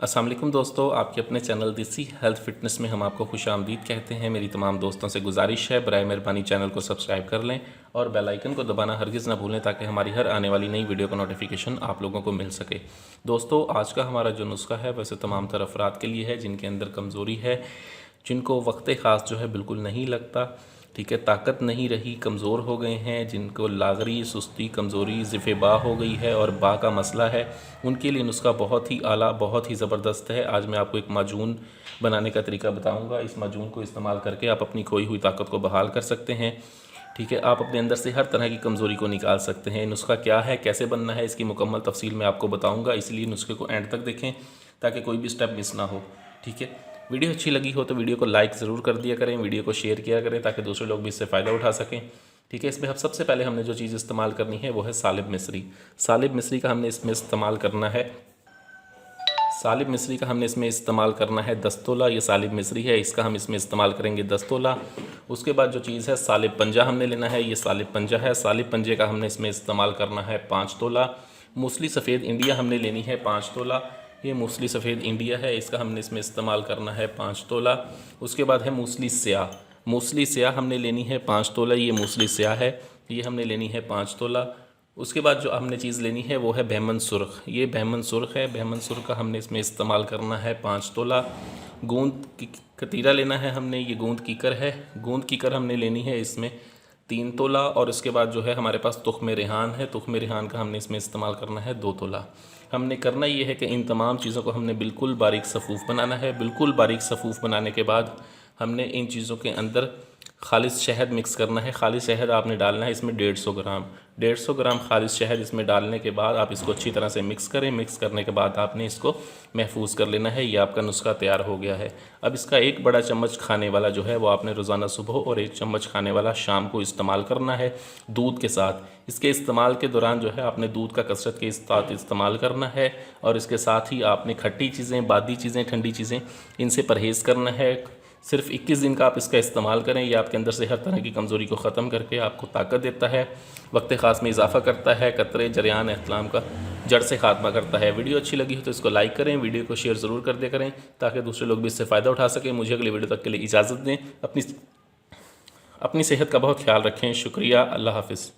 अस्सलाम वालेकुम दोस्तों, आपके अपने चैनल देसी हेल्थ फिटनेस में हम आपको खुशामदीद कहते हैं। मेरी तमाम दोस्तों से गुजारिश है, बराए मेहरबानी चैनल को सब्सक्राइब कर लें और बेल आइकन को दबाना हरगिज़ ना भूलें ताकि हमारी हर आने वाली नई वीडियो का नोटिफिकेशन आप लोगों को मिल सके। दोस्तों, आज का हमारा जो नुस्खा है वैसे तमाम तर अफराद के लिए है जिनके अंदर कमज़ोरी है, जिनको वक्त ख़ास जो है बिल्कुल नहीं लगता, ठीक है, ताकत नहीं रही, कमज़ोर हो गए हैं, जिनको लागरी, सुस्ती, कमज़ोरी, ज़िफ़े बा हो गई है और बा का मसला है, उनके लिए नुस्खा बहुत ही आला, बहुत ही ज़बरदस्त है। आज मैं आपको एक माजून बनाने का तरीका बताऊंगा। इस माजून को इस्तेमाल करके आप अपनी खोई हुई ताकत को बहाल कर सकते हैं, ठीक है। आप अपने अंदर से हर तरह की कमज़ोरी को निकाल सकते हैं। नुस्खा क्या है, कैसे बनना है, इसकी मुकम्मल तफसील मैं आपको बताऊँगा, इसलिए नुस्खे को एंड तक देखें ताकि कोई भी स्टेप मिस ना हो, ठीक है। वीडियो अच्छी लगी हो तो वीडियो को लाइक ज़रूर कर दिया करें, वीडियो को शेयर किया करें ताकि दूसरे लोग भी इससे फ़ायदा उठा सकें, ठीक है। इसमें अब सबसे पहले हमने जो चीज़ इस्तेमाल करनी है वो है सालिब मिस्री। सालिब मिस्री का हमने इसमें इस्तेमाल करना है सालिब मिस्री का हमने इसमें इस्तेमाल करना है 10 तोला। ये सालिब मिस्री है, इसका हम इसमें इस्तेमाल करेंगे 10 तोला। उसके बाद जो चीज़ है सालिब पंजा हमने लेना है, ये सालिब पंजा है। सालिब पंजे का हमने इसमें इस्तेमाल करना है 5 तोला। मूसली सफ़ेद इंडिया हमने लेनी है 5 तोला। ये मूसली सफ़ेद इंडिया है, इसका हमने इसमें इस्तेमाल करना है 5 तोला। उसके बाद है मूसली स्याह। मूसली स्याह हमने लेनी है 5 तोला। ये मूसली स्याह है, ये हमने लेनी है 5 तोला। उसके बाद जो हमने चीज़ लेनी है वो है बहमन सुर्ख। ये बहमन सुर्ख है, बहमन सुर्ख का हमने इसमें इस्तेमाल करना है 5 तोला। गूंद की कतीरा लेना है हमने, ये गूंद कीकर है। गूंद कीकर हमने लेनी है इसमें 3 तोला। और उसके बाद जो है हमारे पास तुख्म रेहान है, तुख्म रेहान का हमने इसमें इस्तेमाल करना है 2 तोला। हमने करना ये है कि इन तमाम चीज़ों को हमने बिल्कुल बारीक सफ़ूफ़ बनाना है। बिल्कुल बारीक सफ़ूफ़ बनाने के बाद हमने इन चीज़ों के अंदर खालिस शहद मिक्स करना है। खालिस शहद आपने डालना है इसमें 150 ग्राम। 150 ग्राम खालिस शहद इसमें डालने के बाद आप इसको अच्छी तरह से मिक्स करें। मिक्स करने के बाद आपने इसको महफूज कर लेना है। ये आपका नुस्खा तैयार हो गया है। अब इसका एक बड़ा चम्मच खाने वाला जो है वो आपने रोज़ाना सुबह और 1 चम्मच खाने वाला शाम को इस्तेमाल करना है दूध के साथ। इसके इस्तेमाल के दौरान जो है आपने दूध का कसरत के साथ इस्तेमाल करना है और इसके साथ ही आपने खट्टी चीज़ें, बादी चीज़ें, ठंडी चीज़ें, इनसे परहेज़ करना है। सिर्फ 21 दिन का आप इसका इस्तेमाल करें। ये आपके अंदर से हर तरह की कमज़ोरी को ख़त्म करके आपको ताकत देता है, वक्त ख़ास में इजाफ़ा करता है, कतरे जरियान एहतलाम का जड़ से ख़ात्मा करता है। वीडियो अच्छी लगी हो तो इसको लाइक करें, वीडियो को शेयर ज़रूर कर दिया करें ताकि दूसरे लोग भी इससे फ़ायदा उठा सकें। मुझे अगली वीडियो तक के लिए इजाज़त दें। अपनी सेहत का बहुत ख्याल रखें। शुक्रिया। अल्लाह हाफ़िज़।